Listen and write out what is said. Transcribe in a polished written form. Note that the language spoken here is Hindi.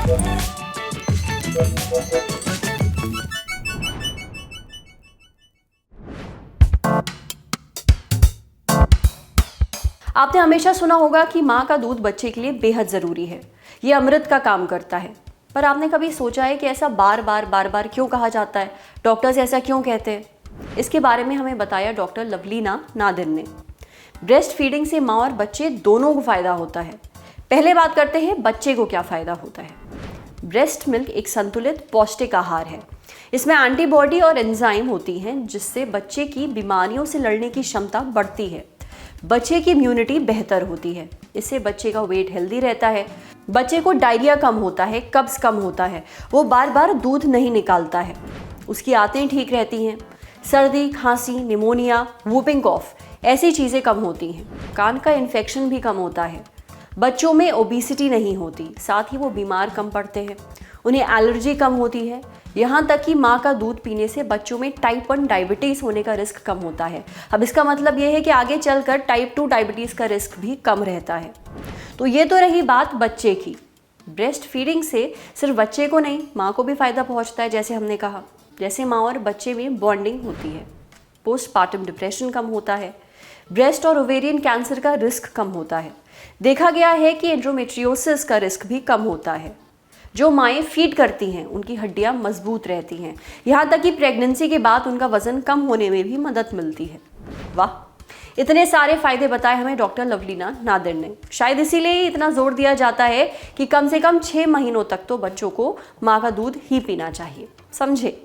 आपने हमेशा सुना होगा कि माँ का दूध बच्चे के लिए बेहद ज़रूरी है, ये अमृत का काम करता है। पर आपने कभी सोचा है कि ऐसा बार बार क्यों कहा जाता है? डॉक्टर्स ऐसा क्यों कहते हैं? इसके बारे में हमें बताया डॉक्टर लवलीना नादिर ने। ब्रेस्ट फीडिंग से माँ और बच्चे दोनों को फ़ायदा होता है। पहले बात करते हैं बच्चे को क्या फ़ायदा होता है। ब्रेस्ट मिल्क एक संतुलित पौष्टिक आहार है। इसमें एंटीबॉडी और एंजाइम होती हैं जिससे बच्चे की बीमारियों से लड़ने की क्षमता बढ़ती है। बच्चे की इम्यूनिटी बेहतर होती है। इससे बच्चे का वेट हेल्दी रहता है। बच्चे को डायरिया कम होता है, कब्ज कम होता है, वो बार बार दूध नहीं निकालता है, उसकी आंतें ठीक रहती हैं। सर्दी, खांसी, निमोनिया, वूपिंग कॉफ ऐसी चीज़ें कम होती हैं। कान का इन्फेक्शन भी कम होता है। बच्चों में ओबेसिटी नहीं होती, साथ ही वो बीमार कम पड़ते हैं। उन्हें एलर्जी कम होती है। यहाँ तक कि माँ का दूध पीने से बच्चों में टाइप 1 डायबिटीज़ होने का रिस्क कम होता है। अब इसका मतलब ये है कि आगे चलकर टाइप 2 डायबिटीज़ का रिस्क भी कम रहता है। तो ये तो रही बात बच्चे की। ब्रेस्ट फीडिंग से सिर्फ बच्चे को नहीं, माँ को भी फ़ायदा पहुँचता है। जैसे हमने कहा, जैसे माँ और बच्चे में बॉन्डिंग होती है, पोस्टपार्टम डिप्रेशन कम होता है, ब्रेस्ट और ओवेरियन कैंसर का रिस्क कम होता है। देखा गया है कि एंडोमेट्रियोसिस का रिस्क भी कम होता है। जो माएँ फीड करती हैं उनकी हड्डियाँ मजबूत रहती हैं। यहाँ तक कि प्रेगनेंसी के बाद उनका वजन कम होने में भी मदद मिलती है। वाह, इतने सारे फायदे बताए हमें डॉक्टर लवलीना नादिर ने। शायद इसीलिए ही इतना जोर दिया जाता है कि कम से कम 6 महीनों तक तो बच्चों को माँ का दूध ही पीना चाहिए। समझे?